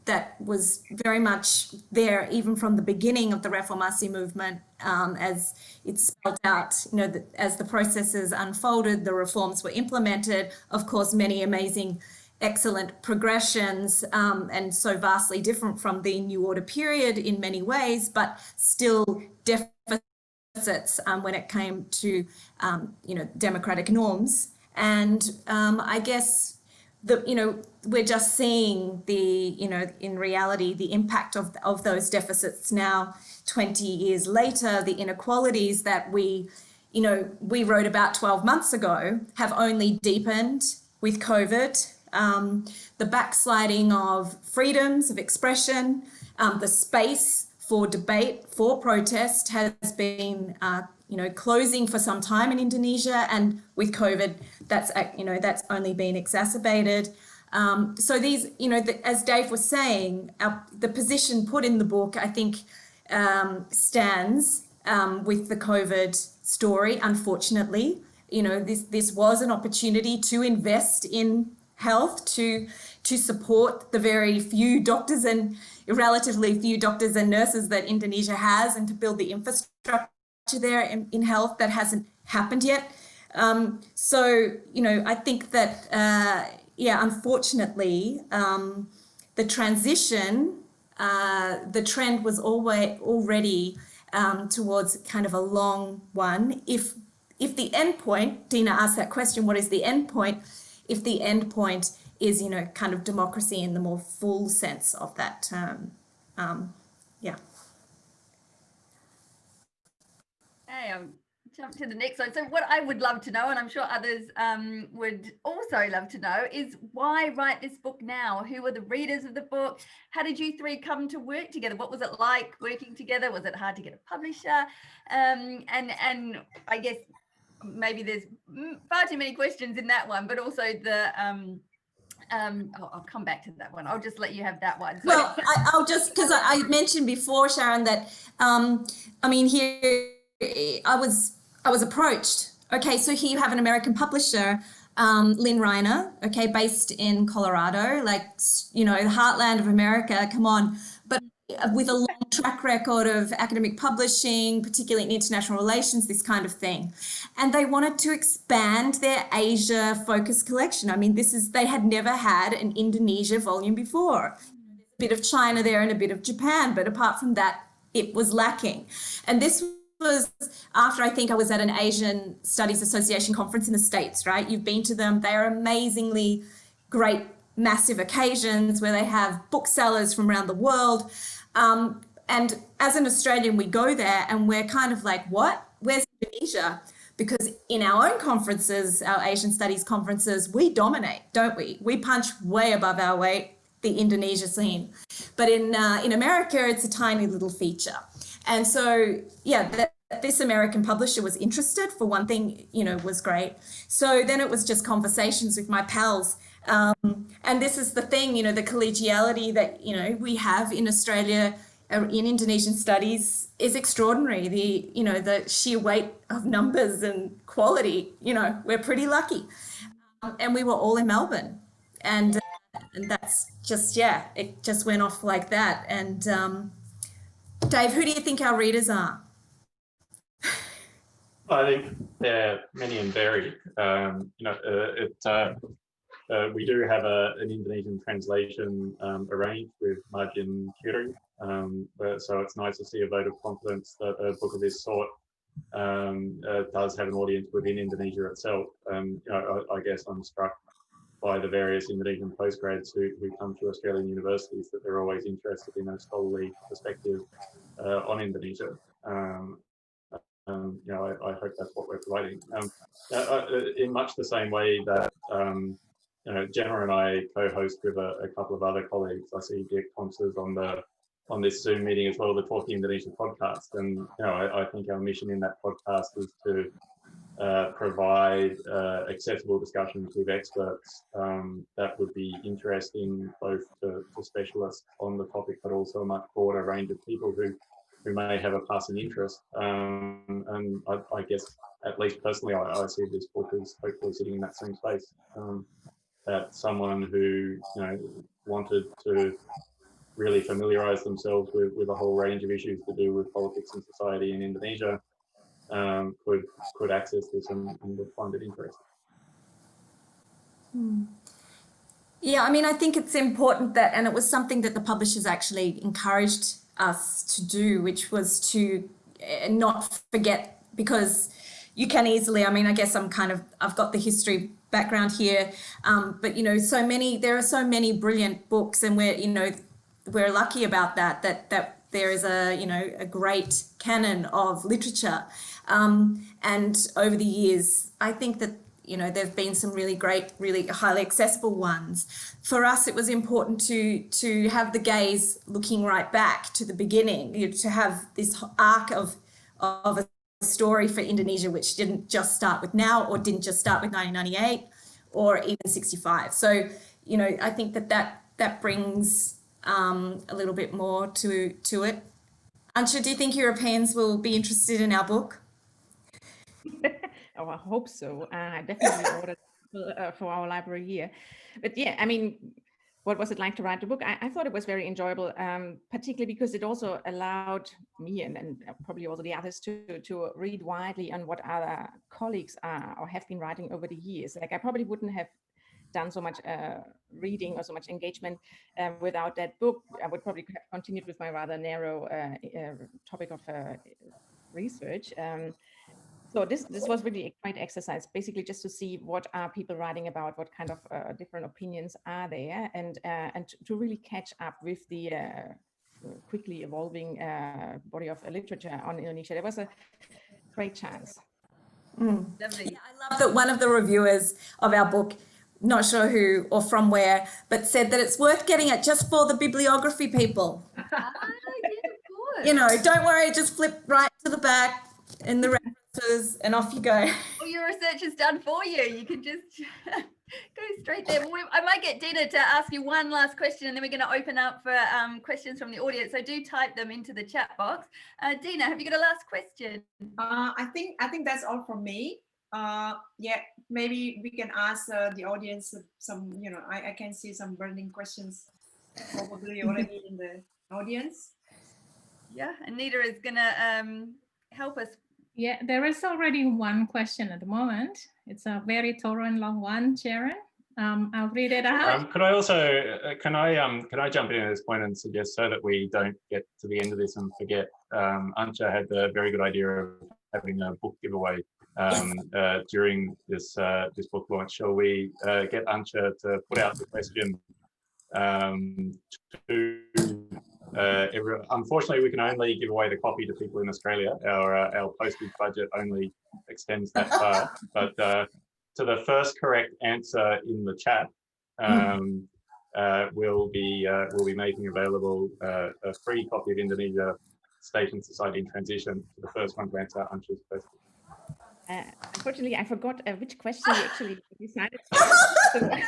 that was very much there even from the beginning of the Reformasi movement, as it's spelled out, you know, as the processes unfolded, the reforms were implemented, of course, many amazing, excellent progressions, and so vastly different from the New Order period in many ways, but still deficits when it came to, you know, democratic norms. And I guess you know, we're just seeing the, you know, in reality, the impact of those deficits now, 20 years later. The inequalities that we, you know, we wrote about 12 months ago have only deepened with COVID. The backsliding of freedoms of expression, the space for debate, for protest has been, you know, closing for some time in Indonesia, and with COVID, that's, you know, that's only been exacerbated. So these, you know, as Dave was saying, the position put in the book, I think, stands with the COVID story. Unfortunately, you know, this was an opportunity to invest in health, to support the very few doctors and relatively few doctors and nurses that Indonesia has, and to build the infrastructure there in health that hasn't happened yet. So, you know, I think that, yeah, unfortunately, the transition, the trend was already towards kind of a long one. If the end point, Dina asked that question, what is the end point? If the end point is, you know, kind of democracy in the more full sense of that term, yeah. Hey, jump to the next one. So what I would love to know, and I'm sure others would also love to know, is why write this book now? Who were the readers of the book? How did you three come to work together? What was it like working together? Was it hard to get a publisher? And I guess maybe there's far too many questions in that one, but also the I'll come back to that one. I'll just let you have that one. So. Well, I'll just, because I mentioned before, Sharon, that I mean, here I was approached. Okay, so here you have an American publisher, Lynn Reiner, okay, based in Colorado, like, you know, the heartland of America, come on, but with a long track record of academic publishing, particularly in international relations, this kind of thing. And they wanted to expand their Asia focused collection. I mean, they had never had an Indonesia volume before. A bit of China there and a bit of Japan, but apart from that, it was lacking. And this was after, I think I was at an Asian Studies Association conference in the States, right? You've been to them. They are amazingly great, massive occasions where they have booksellers from around the world. And as an Australian, we go there and we're kind of like, what? Where's Indonesia? Because in our own conferences, our Asian Studies conferences, we dominate, don't we? We punch way above our weight, the Indonesia scene. But in America, it's a tiny little feature. And so, yeah, this American publisher was interested, for one thing, you know, was great. So then it was just conversations with my pals. And this is the thing, you know, the collegiality that, you know, we have in Australia in Indonesian studies is extraordinary. The, you know, the sheer weight of numbers and quality, you know, we're pretty lucky. And we were all in Melbourne. And that's just, yeah, it just went off like that. And Dave, who do you think our readers are? I think they're many and varied. You know, we do have an Indonesian translation arranged with Margin Kiri. So it's nice to see a vote of confidence that a book of this sort does have an audience within Indonesia itself. You know, I guess I'm struck by the various Indonesian postgrads who come to Australian universities, that they're always interested in a scholarly perspective on Indonesia. You know, I hope that's what we're providing. In much the same way that you know, Gemma and I co-host with a couple of other colleagues. I see Dick Thompson's on this Zoom meeting as well, the Talking Indonesia podcast. And you know, I think our mission in that podcast is to provide accessible discussions with experts that would be interesting both to specialists on the topic, but also a much broader range of people who may have a passing interest. And I guess, at least personally, I see this book as hopefully sitting in that same space. That someone who, you know, wanted to really familiarize themselves with a whole range of issues to do with politics and society in Indonesia could access this and would find it interesting. Yeah, I mean, I think it's important that, and it was something that the publishers actually encouraged us to do, which was to not forget, because you can easily, I mean, I guess I've got the history background here, but, you know, there are so many brilliant books, and we're lucky about that there is a great canon of literature. And over the years, I think that, you know, there've been some really great, really highly accessible ones. For us, it was important to have the gaze looking right back to the beginning, you know, to have this arc of a story for Indonesia, which didn't just start with now, or didn't just start with 1998 or even 65. So, you know, I think that brings a little bit more to it. Ansha, do you think Europeans will be interested in our book? Oh, I hope so. I definitely ordered for our library here. But yeah, I mean, what was it like to write the book? I thought it was very enjoyable, particularly because it also allowed me and probably also the others to read widely on what other colleagues are or have been writing over the years. Like, I probably wouldn't have done so much reading or so much engagement without that book. I would probably have continued with my rather narrow topic of research. So this was really a great exercise, basically just to see what are people writing about, what kind of different opinions are there, and to really catch up with the quickly evolving body of literature on Indonesia. There was a great chance. Lovely. Yeah, I love that one of the reviewers of our book, not sure who or from where, but said that it's worth getting it just for the bibliography people. Yeah, of course. You know, don't worry, just flip right to the back in the references and off you go. All your research is done for you. You can just go straight there. Well, I might get Dina to ask you one last question, and then we're going to open up for questions from the audience. So do type them into the chat box. Dina, have you got a last question? I think that's all from me. Yeah, maybe we can ask the audience some, you know, I can see some burning questions probably already in the audience. Yeah, Anita is going to help us. Yeah, there is already one question at the moment. It's a very thorough and long one, Sharon. I'll read it out. Could I also, can I jump in at this point and suggest, so that we don't get to the end of this and forget, Antje had the very good idea of having a book giveaway during this book launch. Shall we get Antje to put out the question to everyone? Unfortunately, we can only give away the copy to people in Australia. Our postage budget only extends that far. But to the first correct answer in the chat, we'll be making available a free copy of Indonesia State and Society in Transition to the first one to answer Antje's question. Unfortunately, I forgot which question you actually decided. Okay.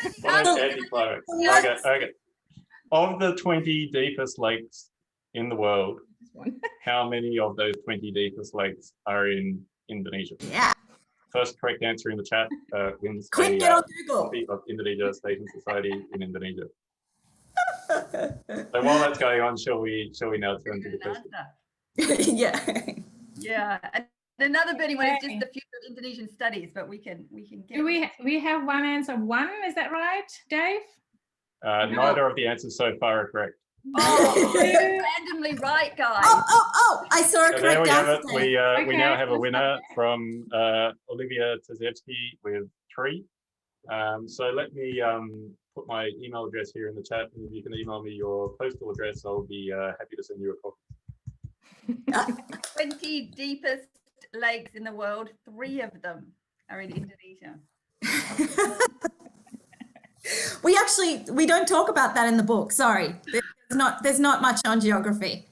Of the 20 deepest lakes in the world, how many of those 20 deepest lakes are in Indonesia? Yeah. First correct answer in the chat wins Quick, get on Google. copy of Indonesia State and Society in Indonesia. So while that's going on, shall we now turn to the question? Yeah. Yeah. another burning one is just Okay. the future of Indonesian studies, but we can get. Do we have one answer? One, is that right, Dave? Neither of the answers so far are correct. Oh, randomly right, guys. Oh, I saw a So there correct we have answer. it. We now Okay, have a let's winner stop from Olivia Tazewski with 3. So let me put my email address here in the chat, and if you can email me your postal address, I'll be happy to send you a copy. 20 deepest lakes in the world, 3 of them are in Indonesia. We don't talk about that in the book. Sorry, there's not much on geography.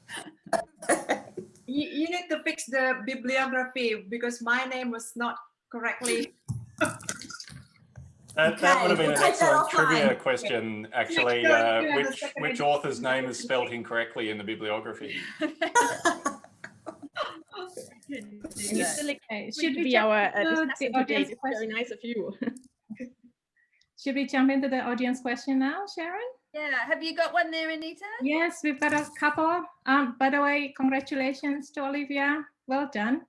You need to fix the bibliography because my name was not correctly. That would have been an excellent trivia question, actually. Which author's name is spelt incorrectly in the bibliography? Okay, Should be our discussion the today. audience It's very nice of you. Should we jump into the audience question now, Sharon? Yeah, have you got one there, Anita? Yes, we've got a couple. By the way, congratulations to Olivia. Well done.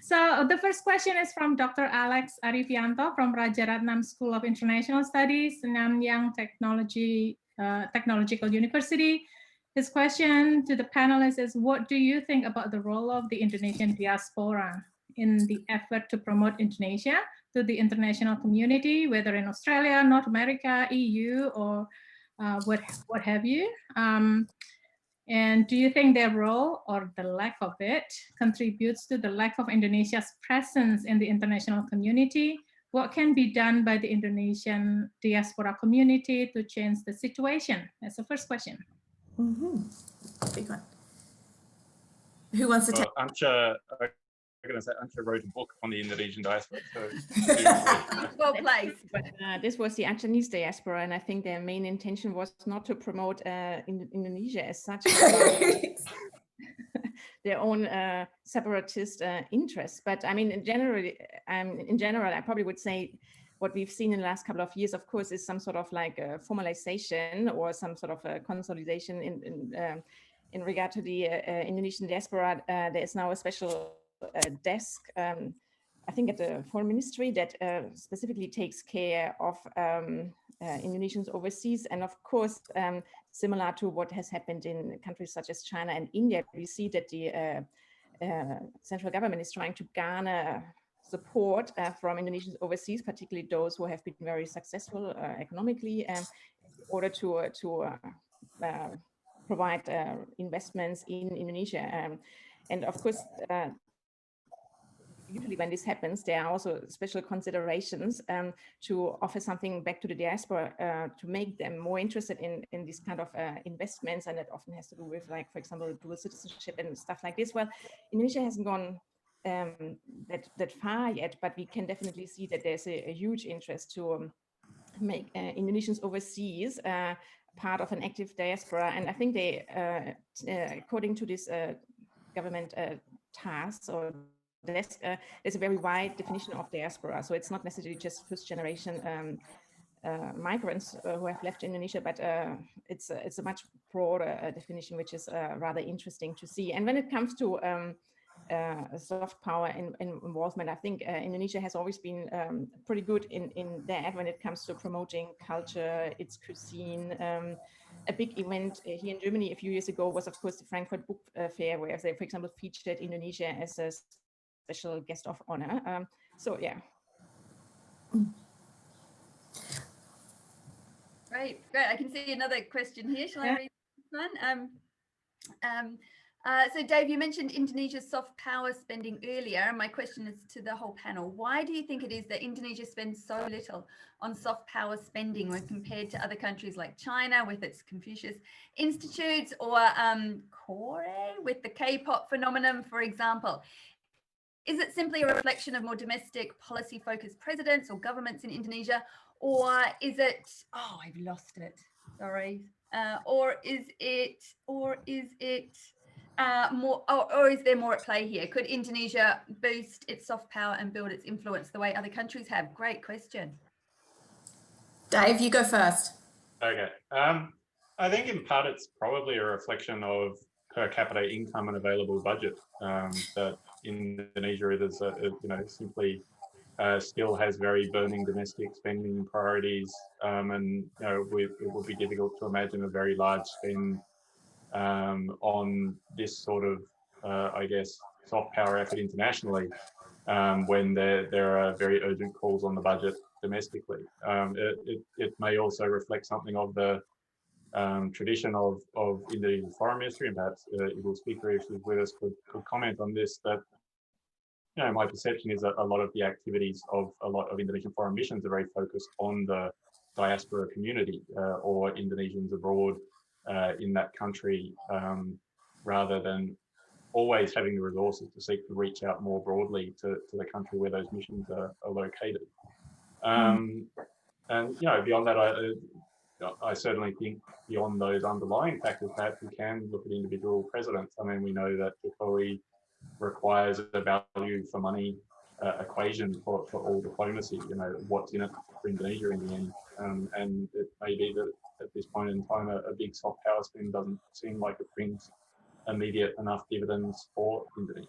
So the first question is from Dr. Alex Arifianto from Rajaratnam School of International Studies, Nanyang Technological University. His question to the panelists is, what do you think about the role of the Indonesian diaspora in the effort to promote Indonesia to the international community, whether in Australia, North America, EU, or what have you? And do you think their role or the lack of it contributes to the lack of Indonesia's presence in the international community? What can be done by the Indonesian diaspora community to change the situation? That's the first question. Big one. Who wants to take? I'm going to say Ancha wrote a book on the Indonesian diaspora. So well placed. But this was the Achanese diaspora, and I think their main intention was not to promote Indonesia as such, their own separatist interests. But I mean, in general, I probably would say what we've seen in the last couple of years, of course, is some sort of like a formalization or some sort of a consolidation in regard to the Indonesian diaspora. There is now a special desk, I think at the Foreign Ministry, that specifically takes care of Indonesians overseas. And of course, similar to what has happened in countries such as China and India, we see that the central government is trying to garner support from Indonesians overseas, particularly those who have been very successful economically, in order to provide investments in Indonesia. And of course, usually when this happens, there are also special considerations to offer something back to the diaspora to make them more interested in this kind of investments. And that often has to do with, like, for example, dual citizenship and stuff like this. Well, Indonesia hasn't gone that far yet, but we can definitely see that there's a huge interest to make Indonesians overseas part of an active diaspora. And I think they, according to this government task or desk, there's a very wide definition of diaspora. So it's not necessarily just first generation migrants who have left Indonesia, but it's a much broader definition, which is rather interesting to see. And when it comes to soft power involvement, I think Indonesia has always been pretty good in that when it comes to promoting culture, its cuisine. A big event here in Germany a few years ago was, of course, the Frankfurt Book Fair, where they, for example, featured Indonesia as a special guest of honor. So, yeah. Great. I can see another question here. Shall I read this one? So Dave, you mentioned Indonesia's soft power spending earlier, and my question is to the whole panel. Why do you think it is that Indonesia spends so little on soft power spending when compared to other countries like China with its Confucius Institutes, or Korea with the K-pop phenomenon, for example? Is it simply a reflection of more domestic policy-focused presidents or governments in Indonesia, or is it, oh, I've lost it, sorry. Or is there more at play here? Could Indonesia boost its soft power and build its influence the way other countries have? Great question. Dave, you go first. Okay. I think in part it's probably a reflection of per capita income and available budget. That Indonesia is, simply still has very burning domestic spending priorities, and it would be difficult to imagine a very large spend on this sort of, I guess, soft power effort internationally, when there are very urgent calls on the budget domestically. It may also reflect something of the tradition of Indonesian foreign ministry, and perhaps Ibu Speaker, if she's with us, could comment on this. That my perception is that a lot of the activities of a lot of Indonesian foreign missions are very focused on the diaspora community or Indonesians abroad in that country, rather than always having the resources to seek to reach out more broadly to the country where those missions are located. And beyond that, I certainly think beyond those underlying factors, perhaps we can look at individual presidents. I mean, we know that Jokowi requires a value for money equation for all diplomacy. What's in it for Indonesia in the end, and it may be that at this point in time, a big soft power spend doesn't seem like it brings immediate enough dividends for Indonesia.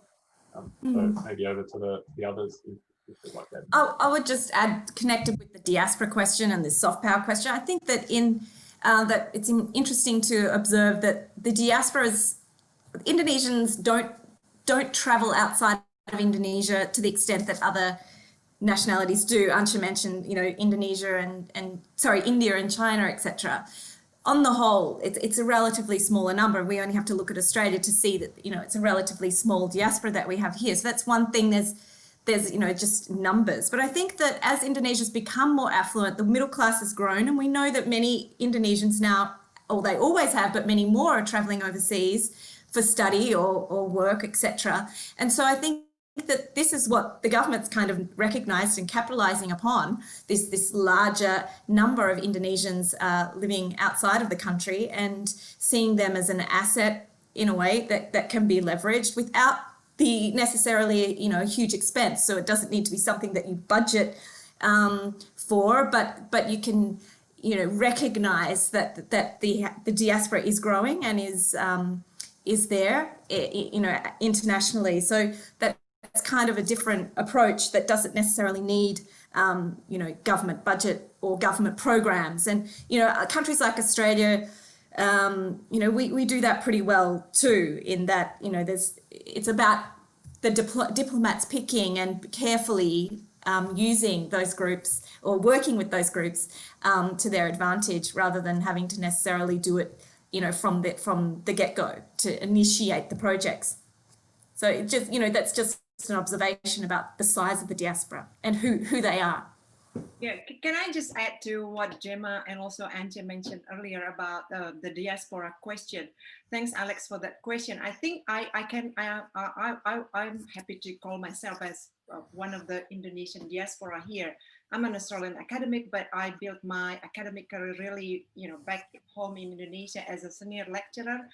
So maybe over to the others if they'd like that. I would just add, connected with the diaspora question and the soft power question, I think that that it's interesting to observe that the diasporas, Indonesians don't travel outside of Indonesia to the extent that other nationalities do. Ansha mentioned, Indonesia and India and China, etc. On the whole, it's a relatively smaller number. We only have to look at Australia to see that, it's a relatively small diaspora that we have here. So that's one thing. There's just numbers. But I think that as Indonesia's become more affluent, the middle class has grown, and we know that many Indonesians now, or they always have, but many more are traveling overseas for study or work, etc. And so I think that this is what the government's kind of recognised and capitalising upon, this larger number of Indonesians living outside of the country, and seeing them as an asset in a way that can be leveraged without the necessarily huge expense. So it doesn't need to be something that you budget for, but you can recognise that the diaspora is growing and is there internationally. So that's kind of a different approach that doesn't necessarily need government budget or government programs. And countries like Australia, we do that pretty well too, in that it's about the diplomats picking and carefully using those groups or working with those groups to their advantage, rather than having to necessarily do it from the get-go to initiate the projects. So it just that's just an observation about the size of the diaspora and who they are. Yeah, can I just add to what Gemma and also Anja mentioned earlier about the diaspora question? Thanks, Alex, for that question. I think I'm happy to call myself as one of the Indonesian diaspora here. I'm an Australian academic, but I built my academic career really, back home in Indonesia as a senior lecturer.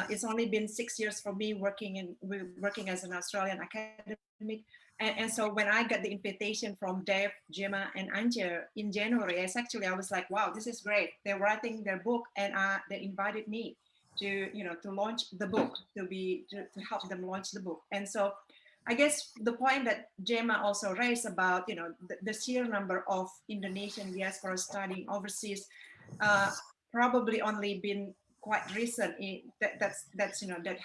It's only been 6 years for me working as an Australian academic. And so when I got the invitation from Dave, Gemma, and Anja in January, I was like, wow, this is great. They're writing their book, and they invited me to launch the book, to help them launch the book. And so I guess the point that Gemma also raised about the sheer number of Indonesian diaspora studying overseas probably only been quite recent. That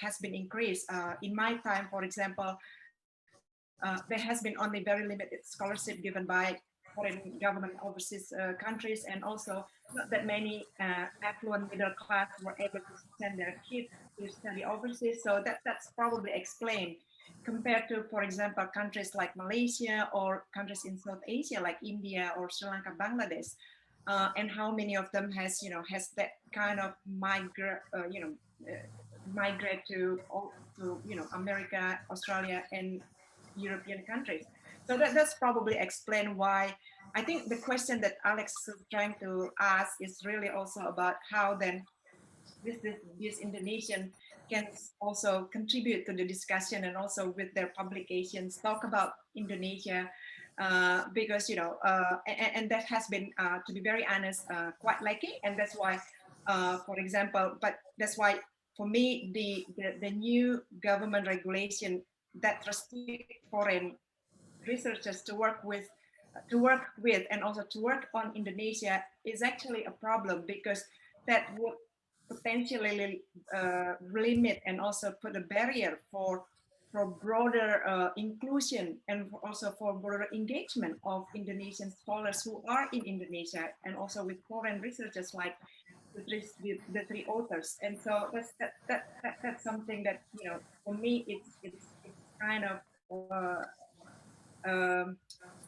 has been increased. In my time, for example, there has been only very limited scholarship given by foreign government overseas countries, and also not that many affluent middle class were able to send their kids to study overseas. So that's probably explained, compared to, for example, countries like Malaysia or countries in South Asia like India or Sri Lanka, Bangladesh, and how many of them has that kind of migrate to America, Australia, and European countries. So that's probably explain why. I think the question that Alex is trying to ask is really also about how then this Indonesian can also contribute to the discussion, and also with their publications talk about Indonesia, because and that has been, to be very honest, quite lacking. And that's why, for example, but that's why for me the new government regulation that restrict foreign researchers to work with and also to work on Indonesia is actually a problem, because that would potentially limit and also put a barrier for broader inclusion and also for broader engagement of Indonesian scholars who are in Indonesia, and also with foreign researchers like the three authors. And so that's something that, you know, for me it's kind of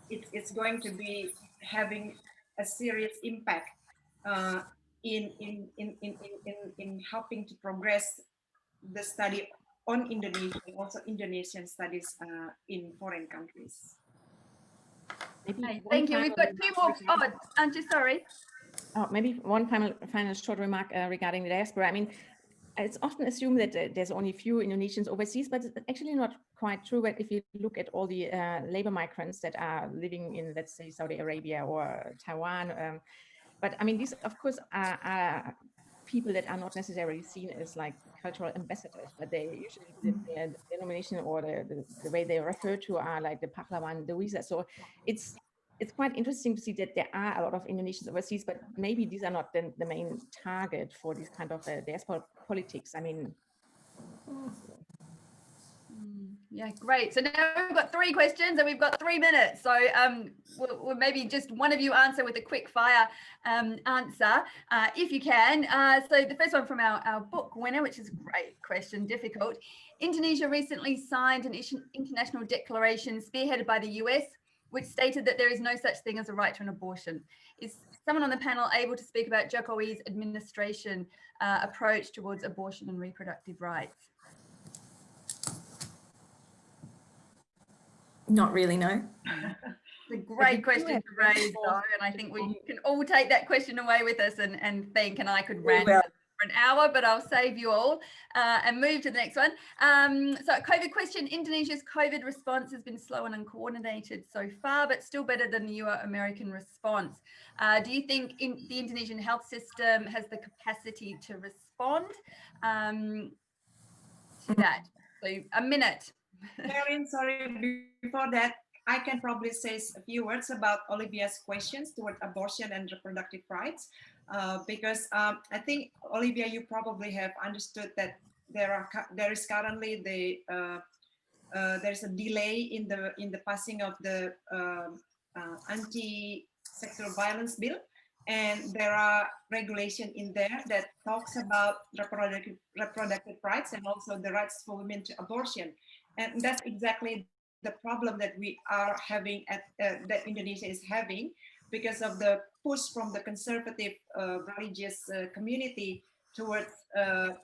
it's going to be having a serious impact in helping to progress the study on Indonesia, and also Indonesian studies in foreign countries. Hey, thank you. We've got two more. Oh, I'm just sorry. Oh, maybe one final short remark regarding the diaspora. I mean, it's often assumed that there's only few Indonesians overseas, but it's actually not quite true. But if you look at all the labor migrants that are living in, let's say, Saudi Arabia or Taiwan, but I mean, these, of course, are people that are not necessarily seen as like cultural ambassadors, but they usually, the denomination or the way they refer to are like the pahlawan, the visa. So it's quite interesting to see that there are a lot of Indonesians overseas, but maybe these are not the main target for this kind of diaspora politics. I mean, yeah, great. So now we've got 3 questions and we've got 3 minutes. So we'll maybe just one of you answer with a quick fire answer, if you can. So the first one from our book winner, which is a great question, difficult. Indonesia recently signed an international declaration spearheaded by the US, which stated that there is no such thing as a right to an abortion. Is someone on the panel able to speak about Jokowi's administration approach towards abortion and reproductive rights? Not really, no. It's a great question to raise, though, and I think we can all take that question away with us and think, and I could rant for an hour, but I'll save you all and move to the next one. So COVID question, Indonesia's COVID response has been slow and uncoordinated so far, but still better than the American response. Do you think the Indonesian health system has the capacity to respond to that? So a minute. Sharon, sorry, before that, I can probably say a few words about Olivia's questions toward abortion and reproductive rights, because I think, Olivia, you probably have understood that there is currently there's a delay in the passing of the anti-sexual violence bill, and there are regulations in there that talks about reproductive rights and also the rights for women to abortion. And that's exactly the problem that we are having that Indonesia is having, because of the push from the conservative religious community towards the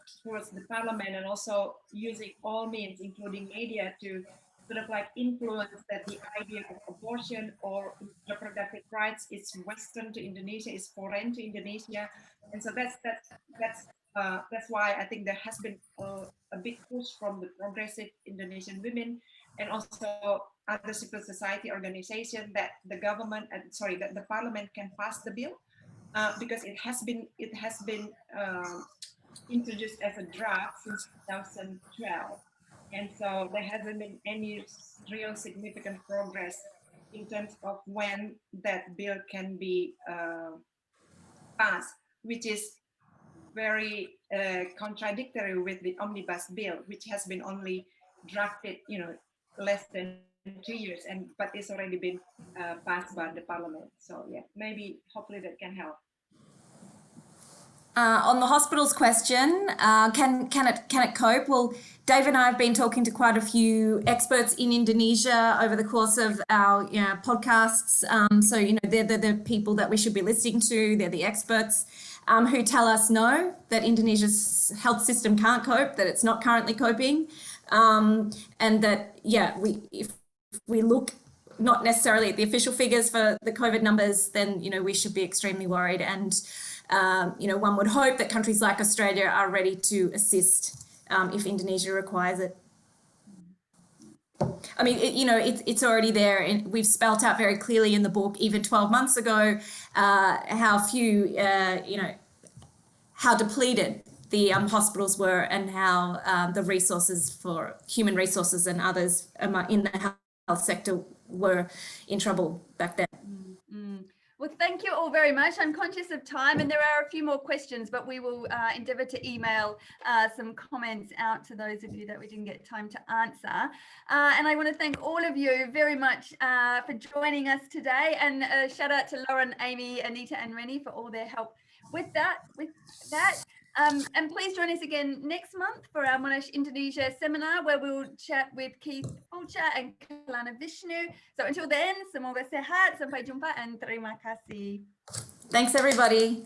parliament, and also using all means, including media, to sort of like influence that the idea of abortion or reproductive rights is Western to Indonesia, is foreign to Indonesia. And so that's why I think there has been a big push from the progressive Indonesian women and also other civil society organizations that the government, that the parliament can pass the bill, because it has been introduced as a draft since 2012, and so there hasn't been any real significant progress in terms of when that bill can be passed, which is very contradictory with the omnibus bill, which has been only drafted, less than 2 years, but it's already been passed by the parliament. So yeah, maybe hopefully that can help. On the hospitals question, can it cope? Well, Dave and I have been talking to quite a few experts in Indonesia over the course of our podcasts. So they're the people that we should be listening to. They're the experts who tell us no, that Indonesia's health system can't cope, that it's not currently coping, and that if we look not necessarily at the official figures for the COVID numbers, then we should be extremely worried. And one would hope that countries like Australia are ready to assist if Indonesia requires it. I mean, it's already there, and we've spelt out very clearly in the book, even 12 months ago, how few, how depleted the hospitals were and how the resources for human resources and others in the health sector were in trouble back then. Well, thank you all very much. I'm conscious of time and there are a few more questions, but we will endeavour to email some comments out to those of you that we didn't get time to answer. And I want to thank all of you very much for joining us today, and shout out to Lauren, Amy, Anita and Rennie for all their help with that. And please join us again next month for our Monash Indonesia seminar, where we'll chat with Keith Fulcher and Kalana Vishnu. So until then, semoga sehat, sampai jumpa, and terima kasih. Thanks, everybody.